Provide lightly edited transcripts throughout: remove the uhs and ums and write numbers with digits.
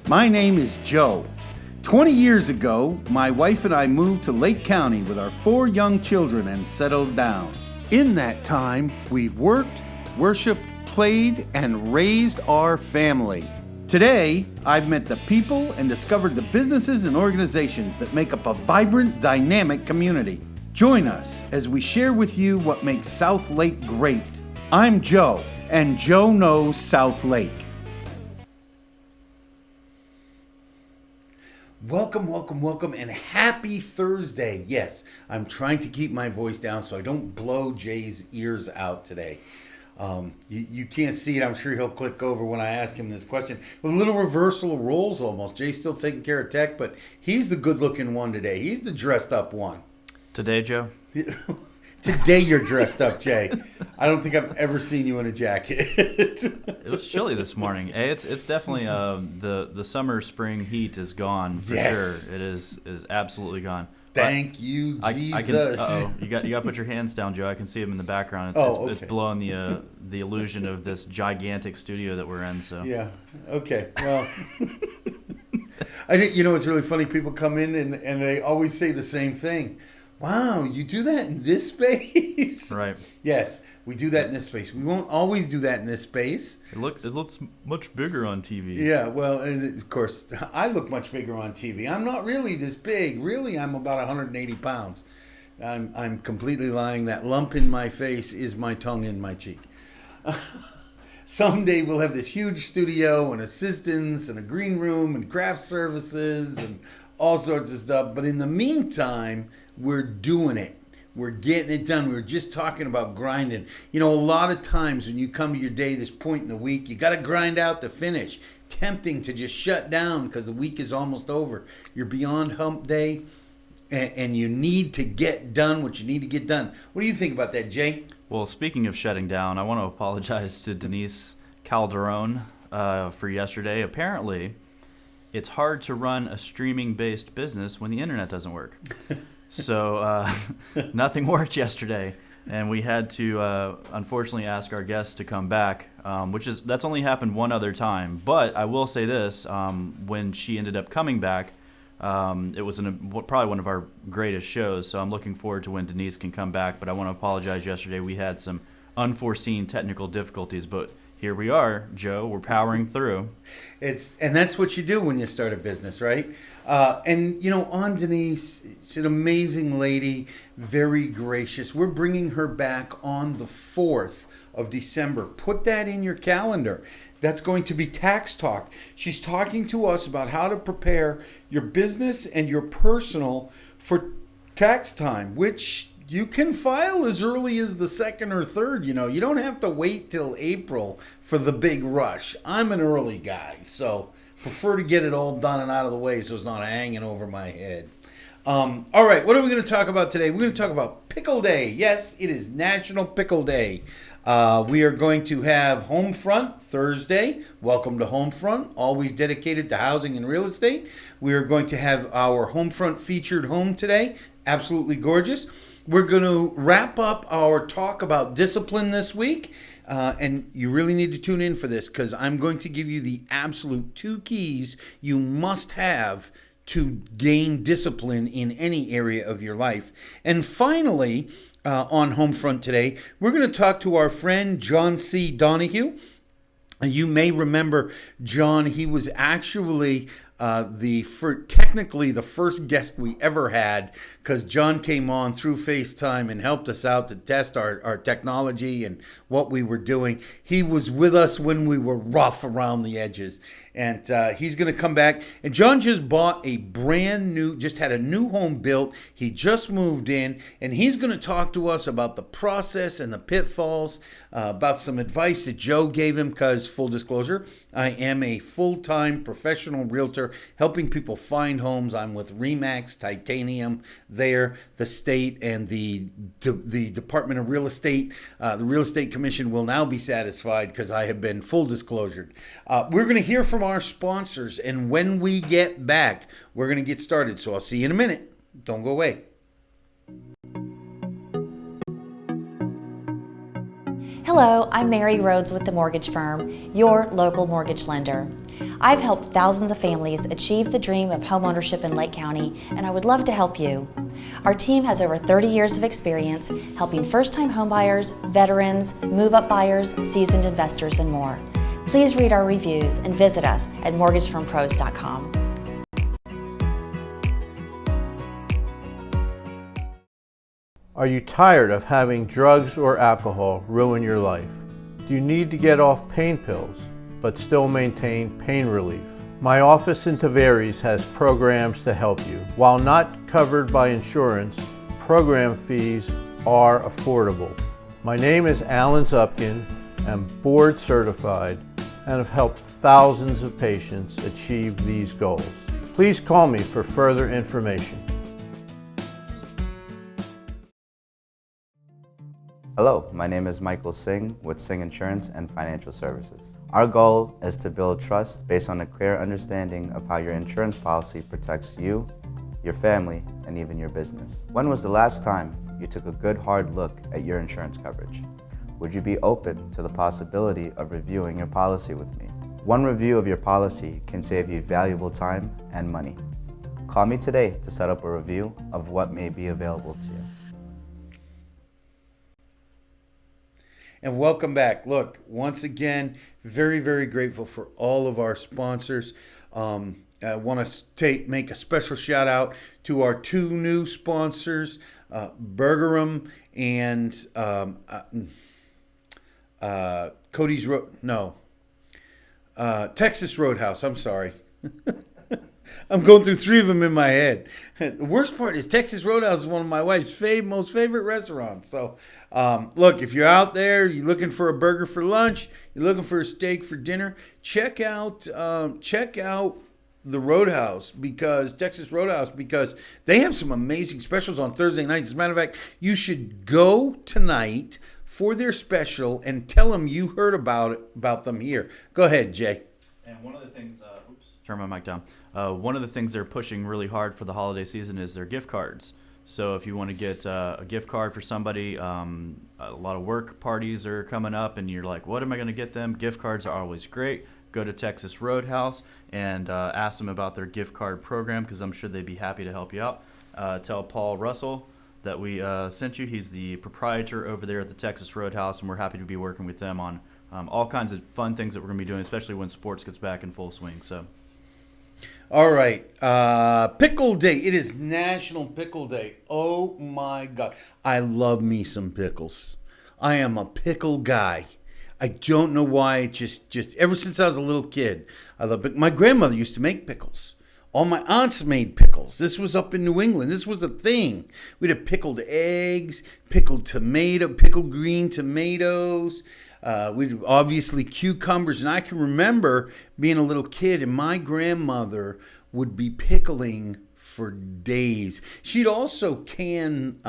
My name is Joe. 20 years ago, my wife and I moved to Lake County with our 4 young children and settled down. In that time, we've worked, worshiped, played, and raised our family. Today, I've met the people and discovered the businesses and organizations that make up a vibrant, dynamic community. Join us as we share with you what makes South Lake great. I'm Joe, and Joe knows South Lake. Welcome, and happy Thursday. Yes, I'm trying to keep my voice down so I don't blow Jay's ears out today. You can't see it. I'm sure he'll click over when I ask him this question. With a little reversal of roles almost. Jay's still taking care of tech, but he's the good-looking one today. He's the dressed-up one. Today, Joe? Today you're dressed up, Jay. I don't think I've ever seen you in a jacket. It was chilly this morning. Hey, it's definitely the summer spring heat is gone for Yes. sure. It is absolutely gone. Thank you, Jesus. You got to put your hands down, Joe. I can see them in the background. It's blowing the illusion of this gigantic studio that we're in. So yeah, okay. Well, it's really funny. People come in and they always say the same thing. Wow, you do that in this space? Right. Yes, we do that in this space. We won't always do that in this space. It looks much bigger on TV. Yeah, well, and of course, I look much bigger on TV. I'm not really this big. Really, I'm about 180 pounds. I'm completely lying. That lump in my face is my tongue in my cheek. Someday we'll have this huge studio and assistants and a green room and craft services and all sorts of stuff. But in the meantime, we're doing it. We're getting it done. We were just talking about grinding. A lot of times when you come to your day, this point in the week, you got to grind out the finish. Tempting to just shut down because the week is almost over. You're beyond hump day, and you need to get done what you need to get done. What do you think about that, Jay? Well, speaking of shutting down, I want to apologize to Denise Calderon for yesterday. Apparently, it's hard to run a streaming-based business when the internet doesn't work. So nothing worked yesterday, and we had to unfortunately ask our guests to come back, that's only happened one other time. But I will say this: when she ended up coming back, it was probably one of our greatest shows. So I'm looking forward to when Denise can come back. But I want to apologize. Yesterday we had some unforeseen technical difficulties, but here we are, Joe. We're powering through. And that's what you do when you start a business, right? On Denise, she's an amazing lady, very gracious. We're bringing her back on the 4th of December. Put that in your calendar. That's going to be Tax Talk. She's talking to us about how to prepare your business and your personal for tax time, which you can file as early as the 2nd or 3rd. You don't have to wait till April for the big rush. I'm an early guy, so prefer to get it all done and out of the way so it's not hanging over my head. All right, what are we going to talk about today? We're going to talk about Pickle Day. Yes, it is National Pickle Day. We are going to have Homefront Thursday. Welcome to Homefront, always dedicated to housing and real estate. We are going to have our Homefront featured home today. Absolutely gorgeous. We're going to wrap up our talk about discipline this week. And you really need to tune in for this because I'm going to give you the absolute 2 keys you must have to gain discipline in any area of your life. And finally, on Homefront today, we're going to talk to our friend John C. Donahue. You may remember John. He was actually technically the first guest we ever had because John came on through FaceTime and helped us out to test our technology and what we were doing. He was with us when we were rough around the edges. And he's going to come back. And John just bought just had a new home built. He just moved in. And he's going to talk to us about the process and the pitfalls, about some advice that Joe gave him because, full disclosure, I am a full-time professional realtor helping people find homes. I'm with RE/MAX Titanium there, the state, and the Department of Real Estate. The Real Estate Commission will now be satisfied because I have been full disclosure. We're going to hear from our sponsors, and when we get back, we're going to get started. So I'll see you in a minute. Don't go away. Hello, I'm Mary Rhodes with the mortgage firm, your local mortgage lender. I've helped thousands of families achieve the dream of homeownership in Lake County, and I would love to help you. Our team has over 30 years of experience helping first-time homebuyers, veterans, move-up buyers, seasoned investors, and more. Please read our reviews and visit us at mortgagefirmpros.com. Are you tired of having drugs or alcohol ruin your life? Do you need to get off pain pills but still maintain pain relief? My office in Tavares has programs to help you. While not covered by insurance, program fees are affordable. My name is Alan Zupkin. I'm board certified and have helped thousands of patients achieve these goals. Please call me for further information. Hello, my name is Michael Singh with Singh Insurance and Financial Services. Our goal is to build trust based on a clear understanding of how your insurance policy protects you, your family, and even your business. When was the last time you took a good hard look at your insurance coverage? Would you be open to the possibility of reviewing your policy with me? One review of your policy can save you valuable time and money. Call me today to set up a review of what may be available to you. And welcome back. Look, once again, very, very grateful for all of our sponsors. I want to make a special shout out to our two new sponsors, Burgerum and Texas Roadhouse. I'm sorry. I'm going through three of them in my head. The worst part is Texas Roadhouse is one of my wife's most favorite restaurants. So, look, if you're out there, you're looking for a burger for lunch, you're looking for a steak for dinner, check out the Roadhouse, Texas Roadhouse, because they have some amazing specials on Thursday nights. As a matter of fact, you should go tonight for their special and tell them you heard about them here. Go ahead, Jay. And one of the things, turn my mic down. One of the things they're pushing really hard for the holiday season is their gift cards. So if you want to get a gift card for somebody, a lot of work parties are coming up and you're like, what am I going to get them? Gift cards are always great. Go to Texas Roadhouse and ask them about their gift card program, because I'm sure they'd be happy to help you out. Tell Paul Russell that we sent you. He's the proprietor over there at the Texas Roadhouse, and we're happy to be working with them on all kinds of fun things that we're going to be doing, especially when sports gets back in full swing. So. All right, Pickle Day. It is National Pickle Day. Oh my God, I love me some pickles. I am a pickle guy. I don't know why. Just ever since I was a little kid, I love it. My grandmother used to make pickles. All my aunts made pickles. This was up in New England. This was a thing. We'd have pickled eggs, pickled green tomatoes. We'd obviously cucumbers, and I can remember being a little kid, and my grandmother would be pickling for days. She'd also can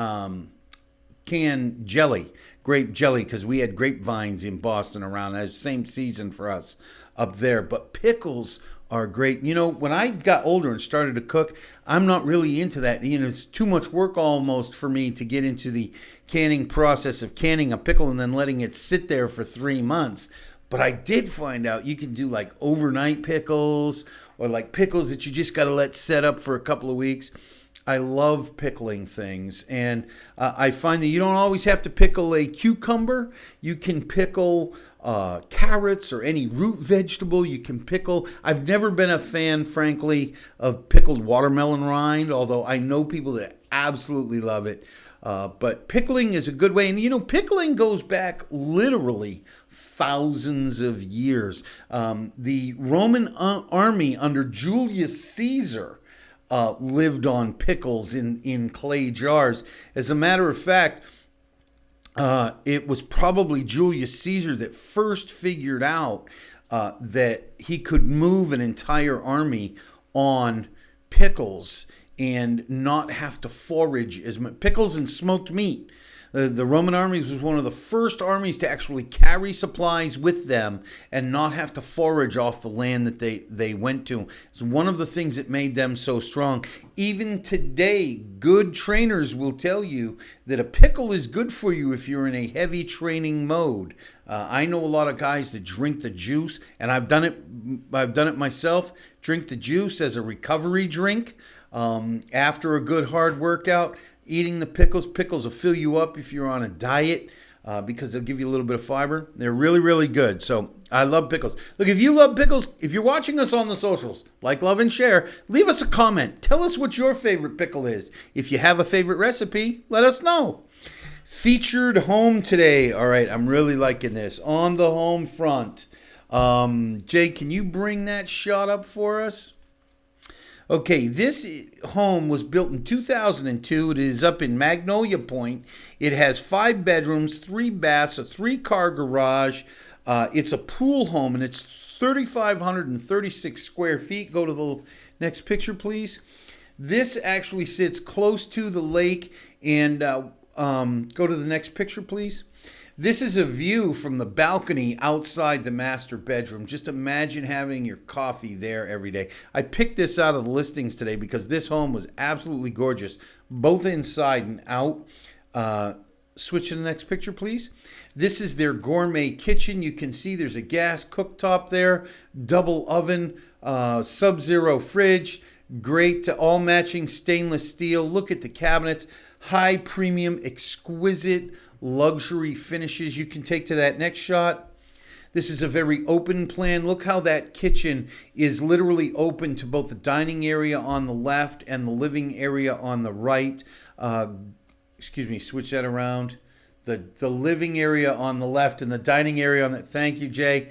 jelly, grape jelly, because we had grapevines in Boston around that same season for us up there. But pickles are great. You know, when I got older and started to cook, I'm not really into that. You know, it's too much work almost for me to get into the canning process of canning a pickle and then letting it sit there for 3 months. But I did find out you can do like overnight pickles, or like pickles that you just got to let set up for a couple of weeks. I love pickling things, and I find that you don't always have to pickle a cucumber. You can pickle carrots or any root vegetable. You can pickle. I've never been a fan, frankly, of pickled watermelon rind, although I know people that absolutely love it. But pickling is a good way. And, you know, pickling goes back literally thousands of years. The Roman army under Julius Caesar lived on pickles in clay jars. As a matter of fact, it was probably Julius Caesar that first figured out that he could move an entire army on pickles and not have to forage as much. Pickles and smoked meat. The Roman armies was one of the first armies to actually carry supplies with them and not have to forage off the land that they went to. It's one of the things that made them so strong. Even today, good trainers will tell you that a pickle is good for you if you're in a heavy training mode. I know a lot of guys that drink the juice, and I've done it myself. Drink the juice as a recovery drink after a good hard workout. Eating the pickles will fill you up if you're on a diet because they'll give you a little bit of fiber. They're really, really good. So I love pickles. Look, if you love pickles, if you're watching us on the socials, like, love, and share, leave us a comment. Tell us what your favorite pickle is. If you have a favorite recipe, let us know. Featured home today. All right, I'm really liking this. On the home front. Jay, can you bring that shot up for us? Okay, this home was built in 2002. It is up in Magnolia Point. It has 5 bedrooms, 3 baths, a 3-car garage. It's a pool home, and it's 3,536 square feet. Go to the next picture, please. This actually sits close to the lake, and go to the next picture, please. This is a view from the balcony outside the master bedroom. Just imagine having your coffee there every day. I picked this out of the listings today because this home was absolutely gorgeous, both inside and out. Switch to the next picture, please. This is their gourmet kitchen. You can see there's a gas cooktop there, double oven, sub-zero fridge, great all matching stainless steel. Look at the cabinets, high premium, exquisite luxury finishes. You can take to that next shot. This is a very open plan. Look how that kitchen is literally open to both the dining area on the left and the living area on the right. Switch that around. The living area on the left and the dining area on the... Thank you, Jay.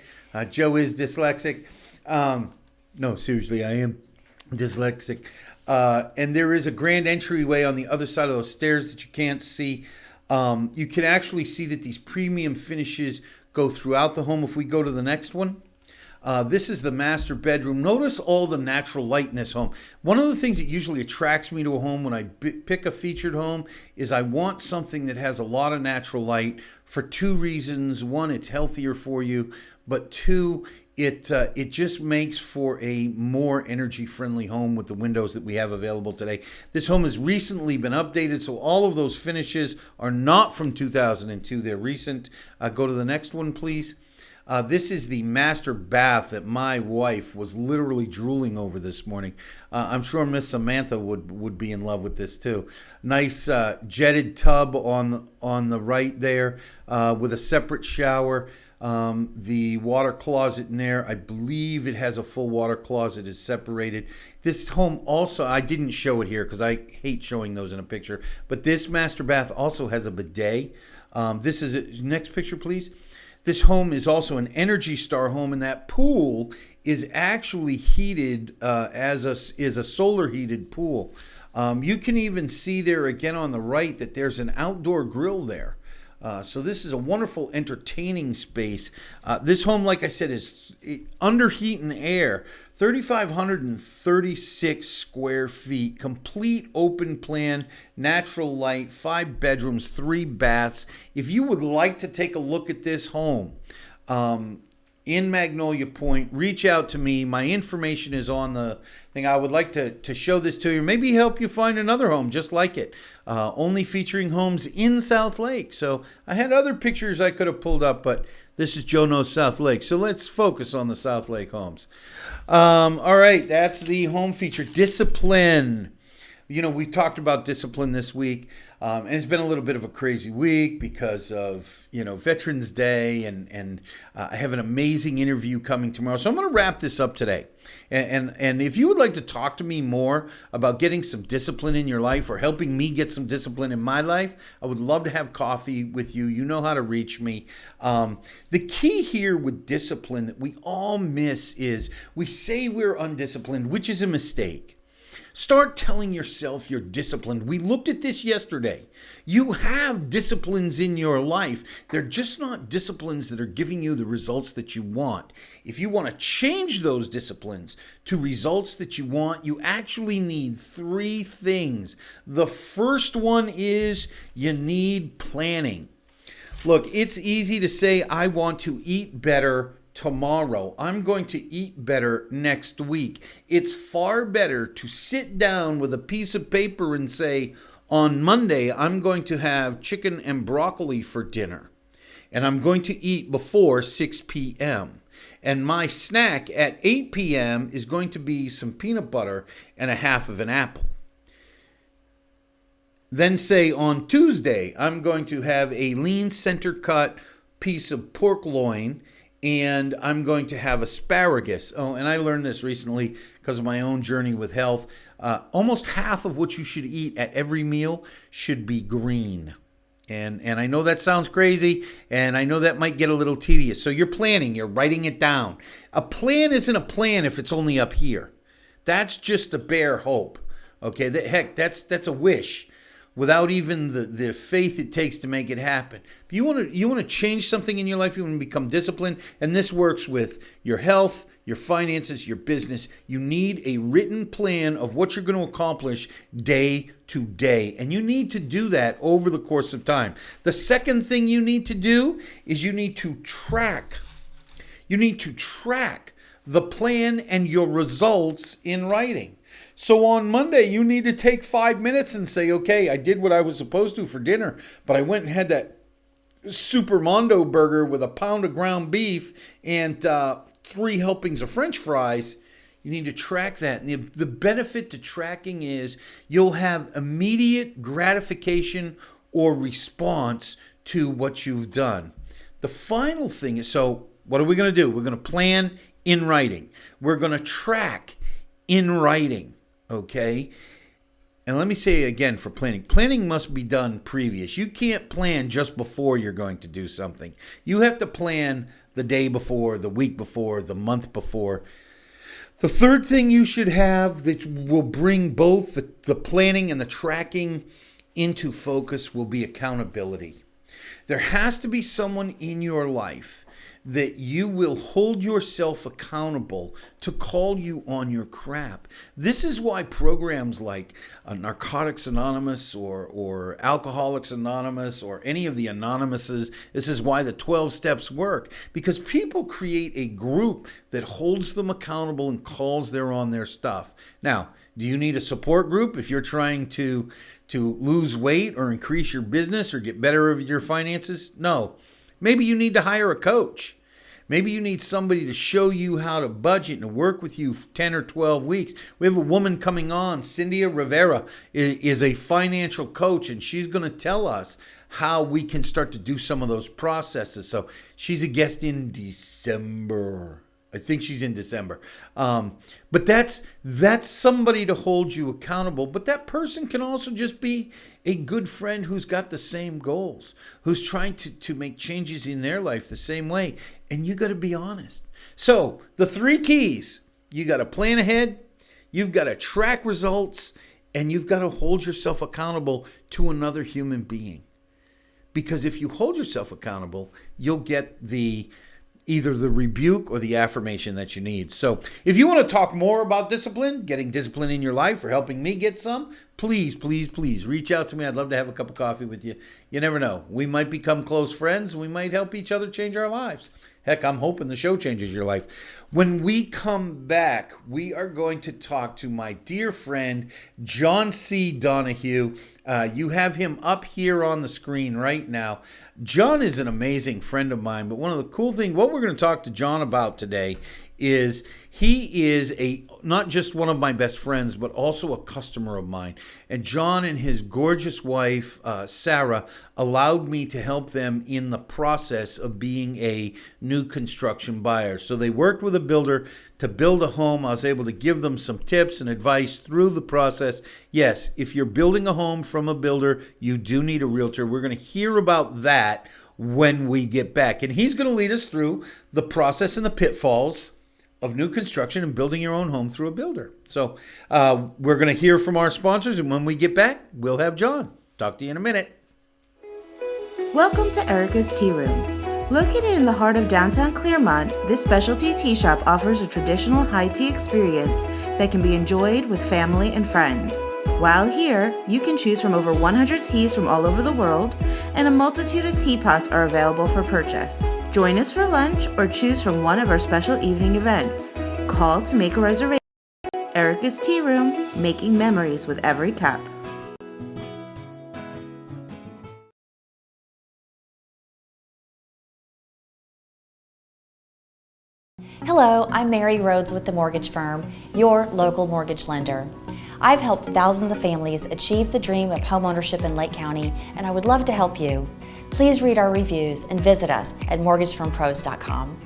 Joe is dyslexic. No, seriously, I am dyslexic. And there is a grand entryway on the other side of those stairs that you can't see. You can actually see that these premium finishes go throughout the home. If we go to the next one, this is the master bedroom. Notice all the natural light in this home. One of the things that usually attracts me to a home when I pick a featured home is I want something that has a lot of natural light for 2 reasons. 1, it's healthier for you, but 2, it just makes for a more energy-friendly home with the windows that we have available today. This home has recently been updated, so all of those finishes are not from 2002. They're recent. Go to the next one, please. This is the master bath that my wife was literally drooling over this morning. I'm sure Miss Samantha would be in love with this too. Nice jetted tub on the right there with a separate shower. The water closet in there, I believe it has a full water closet, is separated. This home also, I didn't show it here because I hate showing those in a picture, but this master bath also has a bidet. This is next picture, please. This home is also an Energy Star home, and that pool is actually heated is a solar heated pool. You can even see there again on the right that there's an outdoor grill there. So this is a wonderful entertaining space. This home, like I said, is under heat and air, 3,536 square feet, complete open plan, natural light, 5 bedrooms, 3 baths. If you would like to take a look at this home in Magnolia Point, reach out to me. My information is on the thing. I would like to show this to you, maybe help you find another home just like it, only featuring homes in South Lake. So I had other pictures I could have pulled up, but this is Joe Knows South Lake, so let's focus on the South Lake homes. All right, that's the home feature. Discipline. You know, we talked about discipline this week, and it's been a little bit of a crazy week because of, Veterans Day, and I have an amazing interview coming tomorrow. So I'm going to wrap this up today. And if you would like to talk to me more about getting some discipline in your life or helping me get some discipline in my life, I would love to have coffee with you. You know how to reach me. The key here with discipline that we all miss is we say we're undisciplined, which is a mistake. Start telling yourself you're disciplined. We looked at this yesterday. You have disciplines in your life. They're just not disciplines that are giving you the results that you want. If you want to change those disciplines to results that you want, you actually need 3 things. The first one is you need planning. Look, it's easy to say, I want to eat better tomorrow. I'm going to eat better next week. It's far better to sit down with a piece of paper and say, on Monday, I'm going to have chicken and broccoli for dinner. And I'm going to eat before 6 p.m. And my snack at 8 p.m. is going to be some peanut butter and a half of an apple. Then say on Tuesday, I'm going to have a lean center cut piece of pork loin and I'm going to have asparagus. Oh, and I learned this recently because of my own journey with health. Almost half of what you should eat at every meal should be green. And I know that sounds crazy, and I know that might get a little tedious. So you're planning, you're writing it down. A plan isn't a plan if it's only up here. That's just a bare hope. Okay, that's a wish without even the faith it takes to make it happen. You want to change something in your life, you want to become disciplined, and this works with your health, your finances, your business. You need a written plan of what you're going to accomplish day to day, and you need to do that over the course of time. The second thing you need to do is you need to track. You need to track the plan and your results in writing. So on Monday, you need to take 5 minutes and say, okay, I did what I was supposed to for dinner, but I went and had that Super Mondo burger with a pound of ground beef and 3 helpings of French fries. You need to track that. And the benefit to tracking is you'll have immediate gratification or response to what you've done. The final thing is, so what are we going to do? We're going to plan in writing. We're going to track in writing. Okay. And let me say again for planning. Planning must be done previous. You can't plan just before you're going to do something. You have to plan the day before, the week before, the month before. The third thing you should have that will bring both the planning and the tracking into focus will be accountability. There has to be someone in your life that you will hold yourself accountable to call you on your crap. This is why programs like Narcotics Anonymous or Alcoholics Anonymous or any of the Anonymouses, this is why the 12 steps work. Because people create a group that holds them accountable and calls them on their stuff. Now, do you need a support group if you're trying to lose weight or increase your business or get better of your finances? No. Maybe you need to hire a coach. Maybe you need somebody to show you how to budget and work with you for 10 or 12 weeks. We have a woman coming on, Cynthia Rivera, is a financial coach, and she's going to tell us how we can start to do some of those processes. So she's a guest in December. I think she's in December. But that's somebody to hold you accountable. But that person can also just be a good friend who's got the same goals, who's trying to make changes in their life the same way. And you got to be honest. So the 3 keys: you got to plan ahead, you've got to track results, and you've got to hold yourself accountable to another human being. Because if you hold yourself accountable, you'll get either the rebuke or the affirmation that you need. So if you want to talk more about discipline, getting discipline in your life, or helping me get some, please, please, please reach out to me. I'd love to have a cup of coffee with you. You never know. We might become close friends. We might help each other change our lives. Heck, I'm hoping the show changes your life. When we come back, we are going to talk to my dear friend, John C. Donahue. You have him up here on the screen right now. John is an amazing friend of mine, but one of the cool things, what we're going to talk to John about today is he is not just one of my best friends, but also a customer of mine. And John and his gorgeous wife, Sarah, allowed me to help them in the process of being a new construction buyer. So they worked with a builder to build a home. I was able to give them some tips and advice through the process. Yes, if you're building a home from a builder, you do need a realtor. We're going to hear about that when we get back. And he's going to lead us through the process and the pitfalls of new construction and building your own home through a builder. So we're going to hear from our sponsors, and when we get back, we'll have John. Talk to you in a minute. Welcome to Erica's Tea Room. Located in the heart of downtown Claremont, this specialty tea shop offers a traditional high tea experience that can be enjoyed with family and friends. While here, you can choose from over 100 teas from all over the world, and a multitude of teapots are available for purchase. Join us for lunch or choose from one of our special evening events. Call to make a reservation. Erica's Tea Room, making memories with every cup. Hello, I'm Mary Rhodes with the mortgage firm, your local mortgage lender. I've helped thousands of families achieve the dream of homeownership in Lake County, and I would love to help you. Please read our reviews and visit us at mortgagefirmpros.com.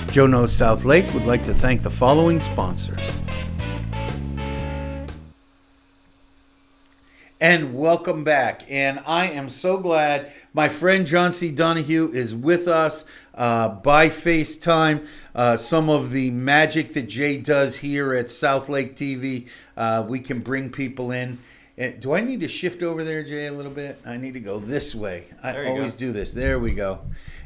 Joe Knows South Lake would like to thank the following sponsors. And welcome back. And I am so glad my friend John C. Donahue is with us by FaceTime. Some of the magic that Jay does here at South Lake TV, we can bring people in. Do I need to shift over there, Jay, a little bit? I need to go this way. I always do this. There we go.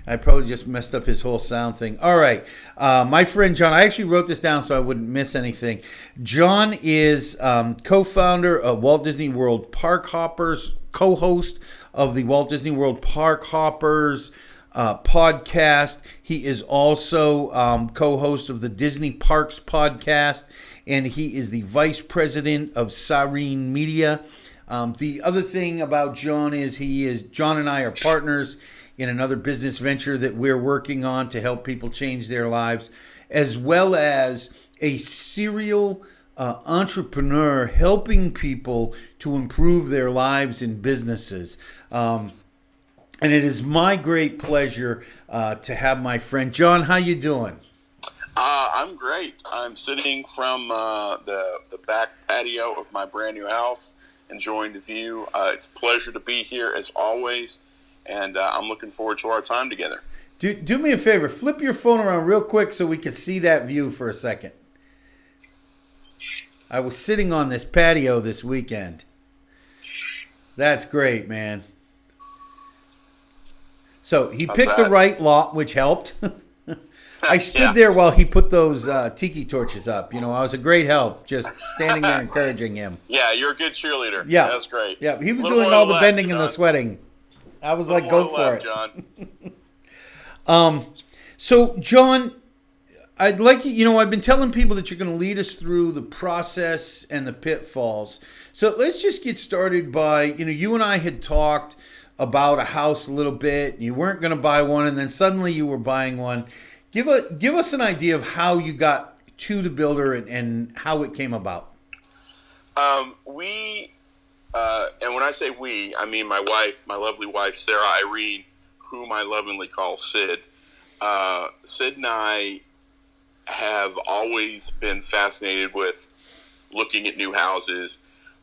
I probably just messed up his whole sound thing. All right. My friend John, I actually wrote this down so I wouldn't miss anything. John is co-founder of Walt Disney World Park Hoppers, co-host of the Walt Disney World Park Hoppers podcast. He is also co-host of the Disney Parks podcast, and he is the vice president of Sirene Media. The other thing about John is John and I are partners in another business venture that we're working on to help people change their lives, as well as a serial entrepreneur helping people to improve their lives and businesses. And it is my great pleasure to have my friend John. How you doing? I'm great. I'm sitting from the back patio of my brand new house, enjoying the view. It's a pleasure to be here as always. And I'm looking forward to our time together. Do me a favor. Flip your phone around real quick so we can see that view for a second. I was sitting on this patio this weekend. That's great, man. So he picked the right lot, which helped. I stood there while he put those tiki torches up. You know, I was a great help, just standing there encouraging him. Yeah, you're a good cheerleader. Yeah. That's great. Yeah, he was doing all the bending and the sweating. I was like, go for it. John. So, John, I'd like you, I've been telling people that you're going to lead us through the process and the pitfalls. So let's just get started by, you and I had talked about a house a little bit. You weren't going to buy one, and then suddenly you were buying one. Give us an idea of how you got to the builder and how it came about. And when I say we, I mean my wife, my lovely wife, Sarah Irene, whom I lovingly call Sid. Sid and I have always been fascinated with looking at new houses,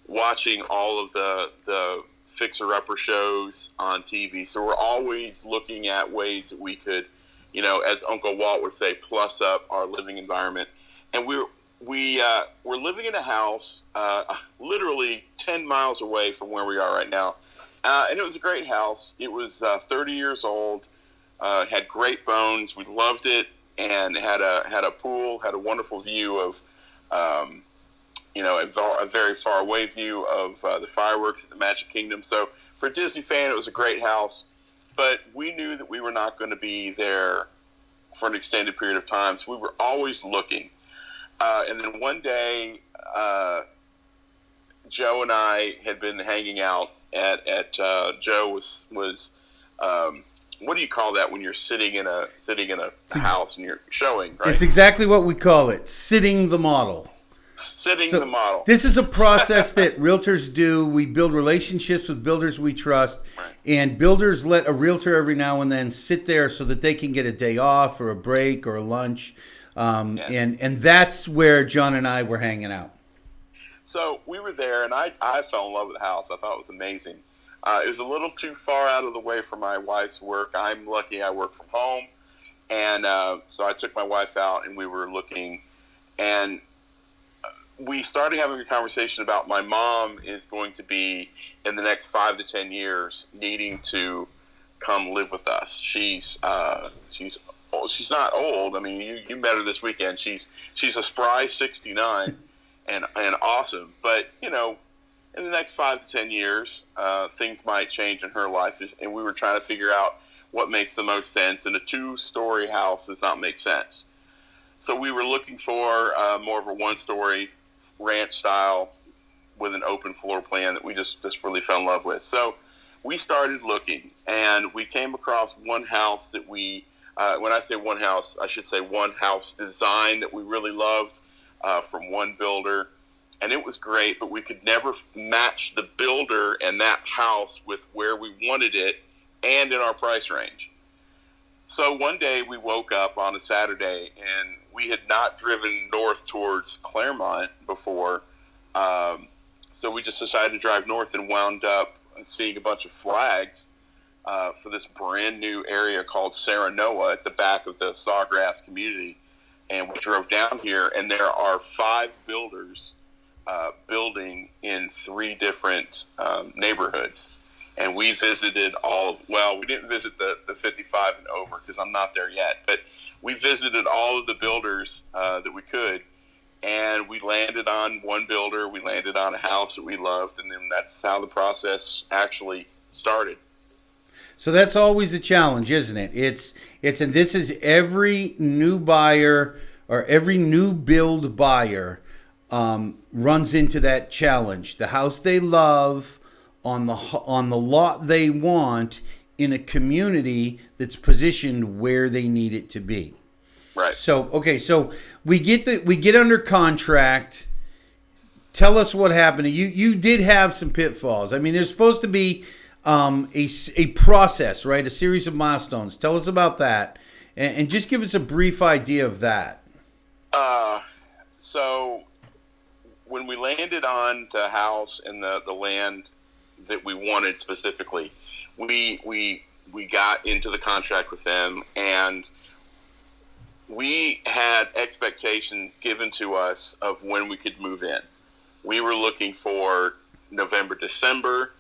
watching all of the fixer-upper shows on TV. So we're always looking at ways that we could, as Uncle Walt would say, plus up our living environment. And we're living in a house literally 10 miles away from where we are right now. And it was a great house. It was 30 years old, had great bones. We loved it, and had a pool, had a wonderful view of, a very far away view of the fireworks at the Magic Kingdom. So for a Disney fan, it was a great house. But we knew that we were not going to be there for an extended period of time, so we were always looking. And then one day, Joe and I had been hanging out at Joe was what do you call that when you're sitting in a house and you're showing, right? It's exactly what we call it, sitting the model. The model. This is a process that realtors do. We build relationships with builders we trust, right. And builders let a realtor every now and then sit there so that they can get a day off or a break or a lunch. And that's where John and I were hanging out. So we were there, and I fell in love with the house. I thought it was amazing. It was a little too far out of the way for my wife's work. I'm lucky I work from home. And so I took my wife out, and we were looking, and we started having a conversation about my mom is going to be, in the next 5 to 10 years, needing to come live with us. She's not old. I mean, you met her this weekend. She's a spry 69 and awesome. But, you know, in the next 5 to 10 years, things might change in her life. And we were trying to figure out what makes the most sense. And a 2-story house does not make sense. So we were looking for more of a 1-story ranch style with an open floor plan that we just really fell in love with. So we started looking, and we came across one house that we, when I say one house, I should say one house design that we really loved from one builder. And it was great, but we could never match the builder and that house with where we wanted it and in our price range. So one day we woke up on a Saturday, and we had not driven north towards Claremont before. So we just decided to drive north and wound up seeing a bunch of flags for this brand new area called Serenoa at the back of the Sawgrass community. And we drove down here, and there are 5 builders building in 3 different neighborhoods. And we visited we didn't visit the 55 and over because I'm not there yet, but we visited all of the builders that we could, and we landed on one builder. We landed on a house that we loved, and then that's how the process actually started. So that's always the challenge, isn't it? And this is every new buyer or every new build buyer runs into that challenge. The house they love on the lot they want in a community that's positioned where they need it to be. Right. So so we get under contract. Tell us what happened. You did have some pitfalls. I mean, there's supposed to be a process, right? A series of milestones. Tell us about that, and just give us a brief idea of that. So when we landed on the house and the land that we wanted specifically, we got into the contract with them, and we had expectations given to us of when we could move in. We were looking for November, December,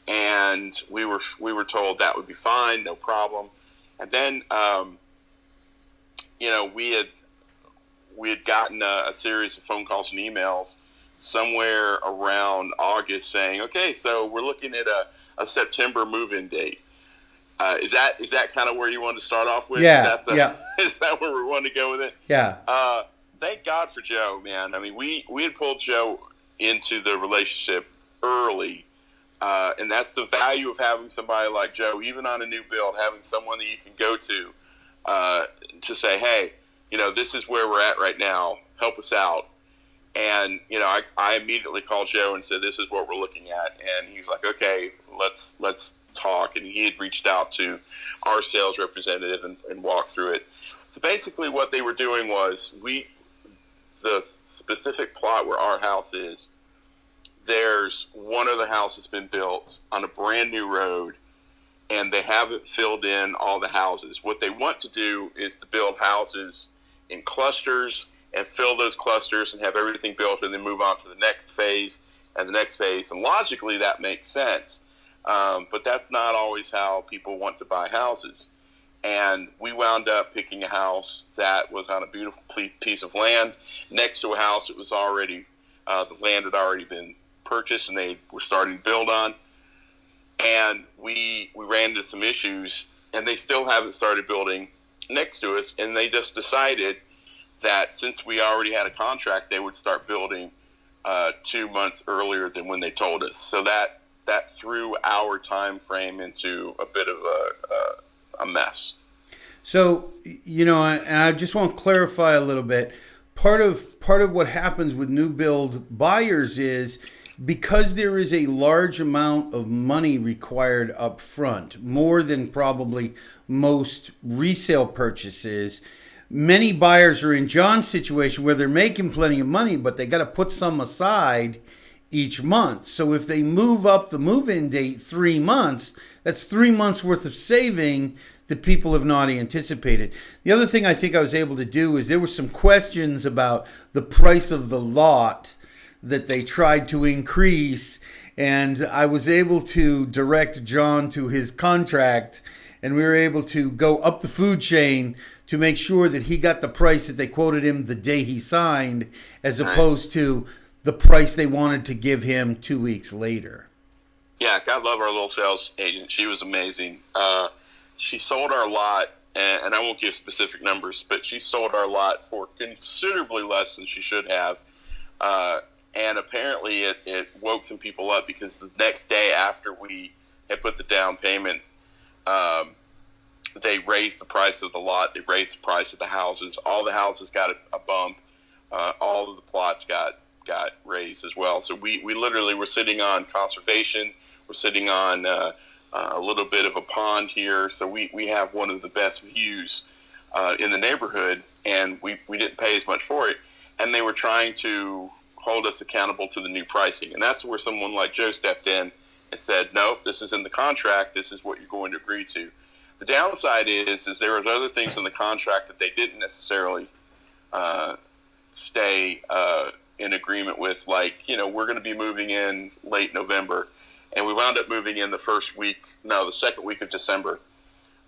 and we were told that would be fine, no problem. And then, we had gotten a series of phone calls and emails somewhere around August saying, okay, so we're looking at a September move-in date. Is that kind of where you wanted to start off with? Yeah, Is that where we wanted to go with it? Yeah. Thank God for Joe, man. I mean, we had pulled Joe into the relationship early, and that's the value of having somebody like Joe, even on a new build, having someone that you can go to say, hey, this is where we're at right now. Help us out. And, I immediately called Joe and said, this is what we're looking at. And he was like, okay, let's talk. And he had reached out to our sales representative and walked through it. So basically what they were doing was the specific plot where our house is, there's one other house that's been built on a brand new road, and they haven't filled in all the houses. What they want to do is to build houses in clusters and fill those clusters and have everything built, and then move on to the next phase and the next phase. And logically, that makes sense. But that's not always how people want to buy houses. And we wound up picking a house that was on a beautiful piece of land next to a house that was already, the land had already been purchased and they were starting to build on. And we ran into some issues, and they still haven't started building next to us. And they just decided that since we already had a contract, they would start building 2 months earlier than when they told us. So that threw our time frame into a bit of a mess. So, and I just want to clarify a little bit. Part of what happens with new build buyers is because there is a large amount of money required up front, more than probably most resale purchases. Many buyers are in John's situation where they're making plenty of money, but they got to put some aside each month. So if they move up the move-in date 3 months, that's 3 months worth of saving that people have not anticipated. The other thing I think I was able to do is there were some questions about the price of the lot that they tried to increase, and I was able to direct John to his contract, and we were able to go up the food chain to make sure that he got the price that they quoted him the day he signed, as opposed to the price they wanted to give him 2 weeks later. Yeah, I love our little sales agent. She was amazing. She sold our lot, and I won't give specific numbers, but she sold our lot for considerably less than she should have. And apparently it woke some people up, because the next day after we had put the down payment, they raised the price of the lot. They raised the price of the houses. All the houses got a bump. All of the plots got raised as well. So we literally were sitting on conservation. We're sitting on a little bit of a pond here. So we have one of the best views in the neighborhood, and we didn't pay as much for it. And they were trying to hold us accountable to the new pricing. And that's where someone like Joe stepped in and said, nope, this is in the contract. This is what you're going to agree to. The downside is there was other things in the contract that they didn't necessarily stay in agreement with, like, we're going to be moving in late November, and we wound up moving in the second week of December.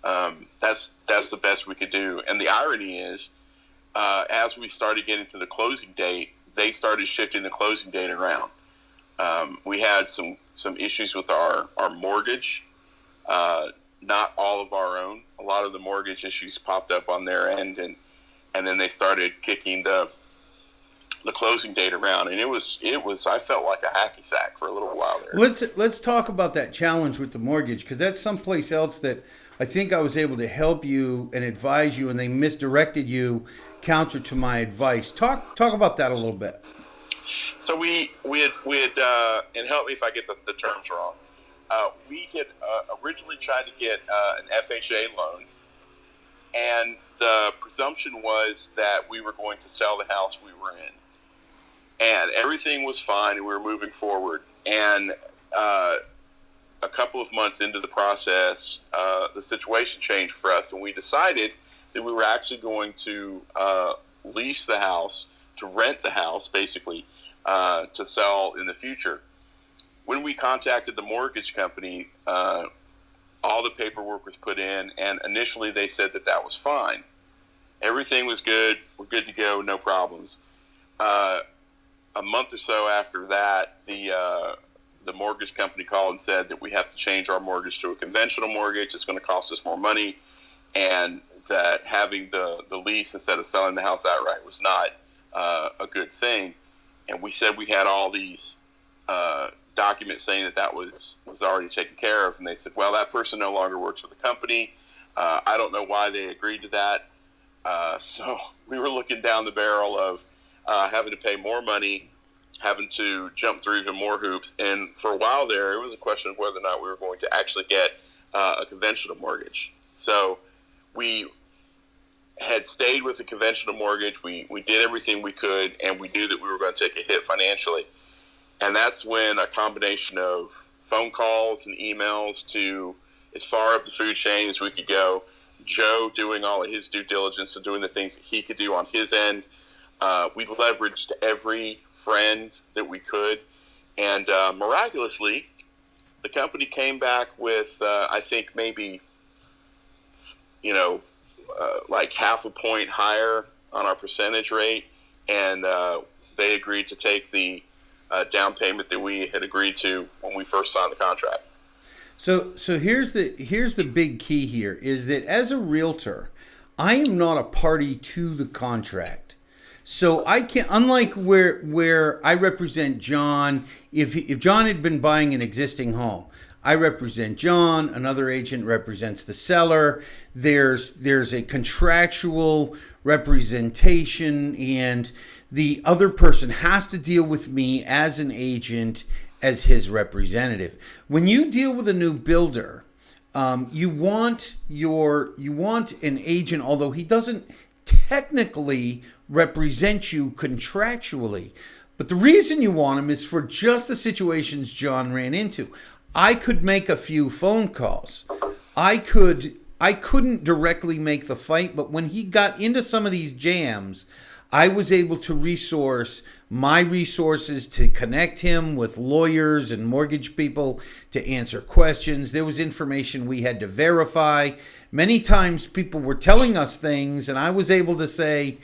That's the best we could do. And the irony is, as we started getting to the closing date, they started shifting the closing date around. We had some issues with our mortgage, not all of our own. A lot of the mortgage issues popped up on their end, and then they started kicking the closing date around, and it was I felt like a hacky sack for a little while there. Let's talk about that challenge with the mortgage, because that's someplace else that I think I was able to help you and advise you, and they misdirected you counter to my advice. Talk about that a little bit. So we had and help me if I get the terms wrong. We had originally tried to get an FHA loan, and the presumption was that we were going to sell the house we were in, and everything was fine, and we were moving forward. And a couple of months into the process, the situation changed for us, and we decided that we were actually going to lease the house, to rent the house, basically, to sell in the future. When we contacted the mortgage company, all the paperwork was put in, and initially they said that was fine. Everything was good. We're good to go. No problems. A month or so after that, the mortgage company called and said that we have to change our mortgage to a conventional mortgage. It's going to cost us more money, and that having the lease instead of selling the house outright was not a good thing. And we said we had all these documents saying that was already taken care of, and they said, well, that person no longer works for the company. I don't know why they agreed to that. So we were looking down the barrel of having to pay more money, having to jump through even more hoops. And for a while there, it was a question of whether or not we were going to actually get a conventional mortgage. So we had stayed with the conventional mortgage. We did everything we could, and we knew that we were going to take a hit financially. And that's when a combination of phone calls and emails to as far up the food chain as we could go, Joe doing all of his due diligence and doing the things that he could do on his end. We leveraged every friend that we could. And miraculously, the company came back with, I think, maybe, like half a point higher on our percentage rate. And they agreed to take the down payment that we had agreed to when we first signed the contract. So here's the big key here is that as a realtor, I am not a party to the contract. So I can, unlike where I represent John, if John had been buying an existing home, I represent John, another agent represents the seller. There's a contractual representation, and the other person has to deal with me as an agent, as his representative. When you deal with a new builder, you want an agent, although he doesn't technically represent you contractually, But the reason you want him is for just the situations John ran into. I could make a few phone calls. I couldn't directly make the fight, but when he got into some of these jams, I was able to resource my resources to connect him with lawyers and mortgage people to answer questions. There was information we had to verify. Many times people were telling us things, and I was able to say,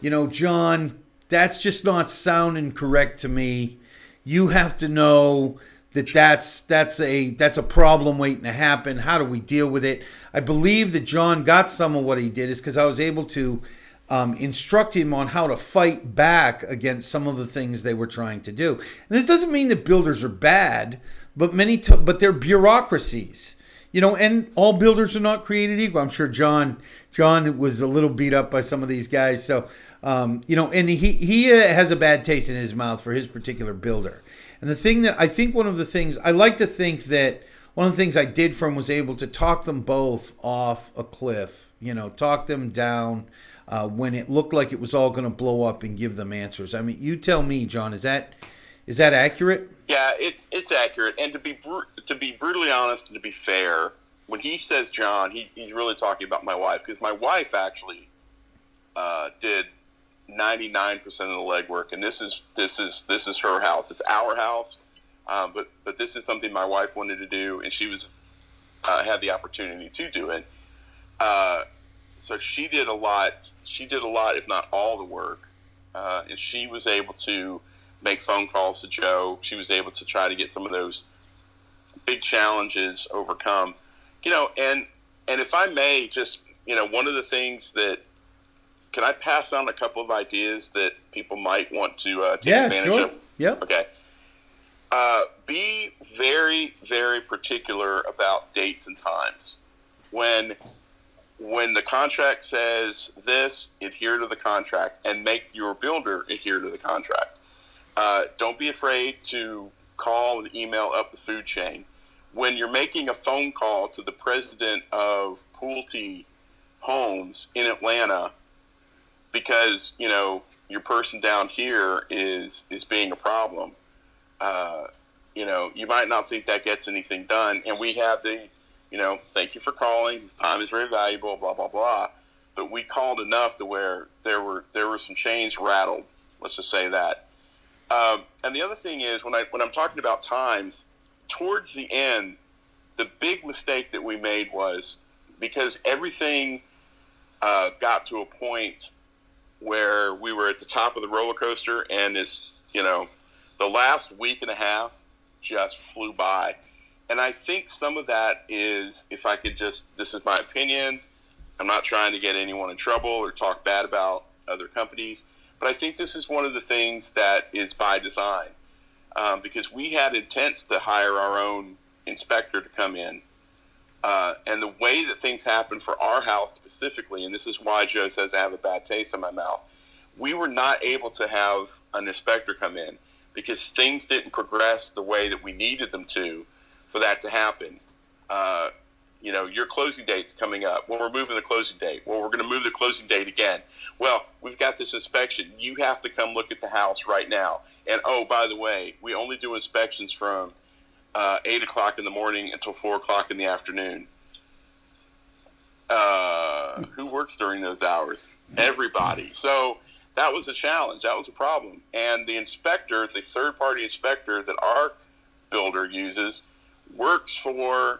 John, that's just not sounding correct to me. You have to know that that's a problem waiting to happen. How do we deal with it? I believe that John got some of what he did is because I was able to instruct him on how to fight back against some of the things they were trying to do. And this doesn't mean that builders are bad, but but they're bureaucracies. And all builders are not created equal. I'm sure John was a little beat up by some of these guys. So, and he has a bad taste in his mouth for his particular builder. And the thing that I think one of the things I did for him was able to talk them both off a cliff, talk them down when it looked like it was all going to blow up and give them answers. I mean, you tell me, John, is that accurate? Yeah, it's accurate. And to be brutally honest and to be fair, when he says John, he's really talking about my wife, because my wife actually did 99% of the legwork, and this is her house. It's our house, but this is something my wife wanted to do, and she had the opportunity to do it. So she did a lot. She did a lot, if not all, the work, and she was able to make phone calls to Joe. She was able to try to get some of those big challenges overcome. And if I may, just one of the things that, can I pass on a couple of ideas that people might want to take advantage of? Yeah. Okay. Be very, very particular about dates and times. When the contract says this, adhere to the contract, and make your builder adhere to the contract. Don't be afraid to call and email up the food chain. When you're making a phone call to the president of Pulte Homes in Atlanta, because your person down here is being a problem, you might not think that gets anything done. And we have the thank you for calling. Time is very valuable. Blah blah blah. But we called enough to where there were some chains rattled. Let's just say that. And the other thing is, when I'm talking about times, towards the end, the big mistake that we made was, because everything got to a point where we were at the top of the roller coaster, and the last week and a half just flew by. And I think some of that is, if I could just, this is my opinion, I'm not trying to get anyone in trouble or talk bad about other companies, but I think this is one of the things that is by design, because we had intents to hire our own inspector to come in. And the way that things happened for our house specifically, and this is why Joe says I have a bad taste in my mouth, we were not able to have an inspector come in because things didn't progress the way that we needed them to for that to happen. Your closing date's coming up. Well, we're moving the closing date. Well, we're going to move the closing date again. Well, we've got this inspection. You have to come look at the house right now. And, oh, by the way, we only do inspections from 8 o'clock in the morning until 4 o'clock in the afternoon. Who works during those hours? Everybody. So that was a challenge. That was a problem. And the inspector, the third-party inspector that our builder uses, works for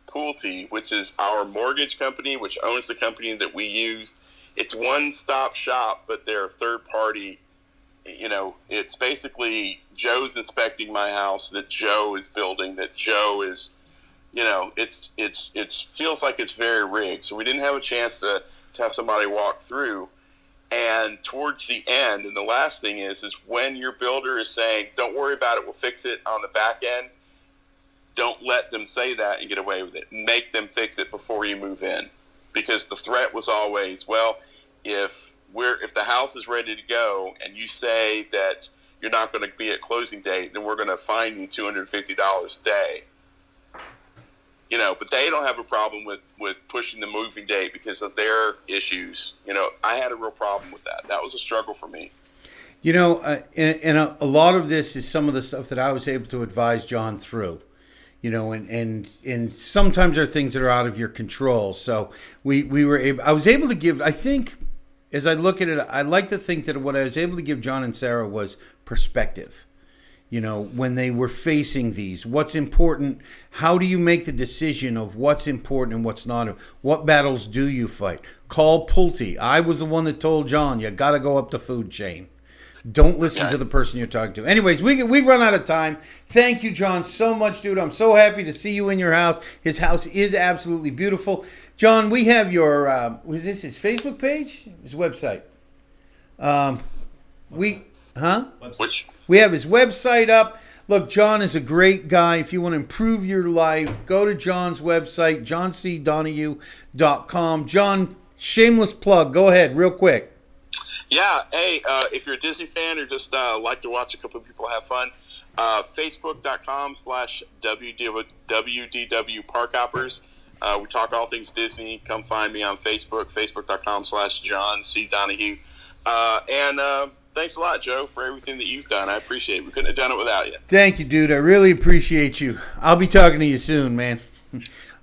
Pulte, which is our mortgage company, which owns the company that we use. It's one-stop shop, but they're a third-party. It's basically Joe's inspecting my house that Joe is building, that Joe is, it feels like it's very rigged. So we didn't have a chance to have somebody walk through. And towards the end, and the last thing is when your builder is saying, don't worry about it, we'll fix it on the back end, don't let them say that and get away with it. Make them fix it before you move in. Because the threat was always, well, if the house is ready to go and you say that you're not going to be at closing date, then we're going to fine you $250 a day. But they don't have a problem with pushing the moving date because of their issues. I had a real problem with that. That was a struggle for me. You know, and a lot of this is some of the stuff that I was able to advise John through. You know, and sometimes there are things that are out of your control. So I was able to give, I think, as I look at it, I like to think that what I was able to give John and Sarah was perspective. You know, when they were facing these, what's important, how do you make the decision of what's important and what's not? What battles do you fight? Call Pulte. I was the one that told John, you got to go up the food chain. Don't listen to the person you're talking to. Anyways, we've run out of time. Thank you, John, so much, dude. I'm so happy to see you in your house. His house is absolutely beautiful. John, we have your, was this his Facebook page? His website? Which? We have his website up. Look, John is a great guy. If you want to improve your life, go to John's website, johncdonahue.com. John, shameless plug. Go ahead, real quick. Yeah. Hey, if you're a Disney fan or just like to watch a couple of people have fun, Facebook.com/WDW Park Hoppers. We talk all things Disney. Come find me on Facebook, Facebook.com/John C. Donahue. And thanks a lot, Joe, for everything that you've done. I appreciate it. We couldn't have done it without you. Thank you, dude. I really appreciate you. I'll be talking to you soon, man.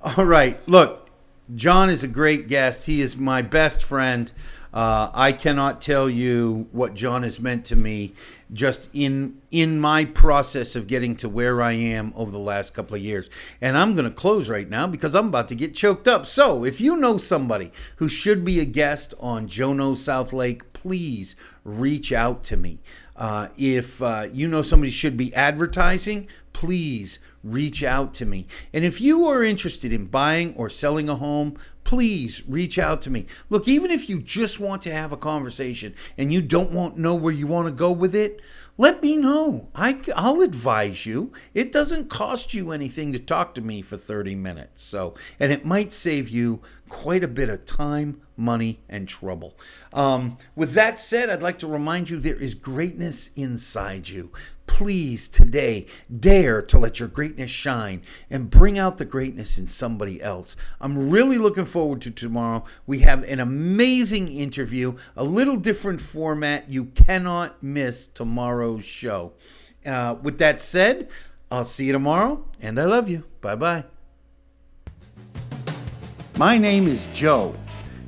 All right. Look, John is a great guest. He is my best friend. I cannot tell you what John has meant to me just in my process of getting to where I am over the last couple of years. And I'm going to close right now because I'm about to get choked up. So if you know somebody who should be a guest on Joe Knows South Lake, please reach out to me. If you know somebody should be advertising, please reach out to me. And if you are interested in buying or selling a home, please reach out to me. Look, even if you just want to have a conversation and you don't know where you want to go with it, let me know. I'll advise you. It doesn't cost you anything to talk to me for 30 minutes. So, and it might save you quite a bit of time, money, and trouble. With that said, I'd like to remind you there is greatness inside you. Please today dare to let your greatness shine and bring out the greatness in somebody else. I'm really looking forward to tomorrow. We have an amazing interview, a little different format. You cannot miss tomorrow's show. With that said, I'll see you tomorrow, and I love you. Bye-bye. My name is Joe.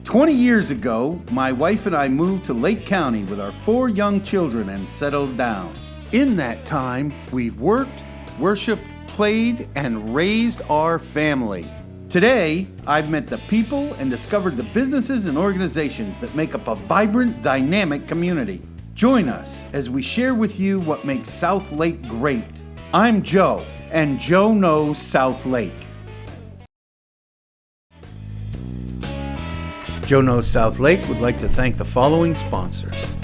20 years ago, my wife and I moved to Lake County with our 4 young children and settled down. In that time, we've worked, worshiped, played, and raised our family. Today, I've met the people and discovered the businesses and organizations that make up a vibrant, dynamic community. Join us as we share with you what makes South Lake great. I'm Joe, and Joe Knows South Lake. Joe Knows South Lake would like to thank the following sponsors: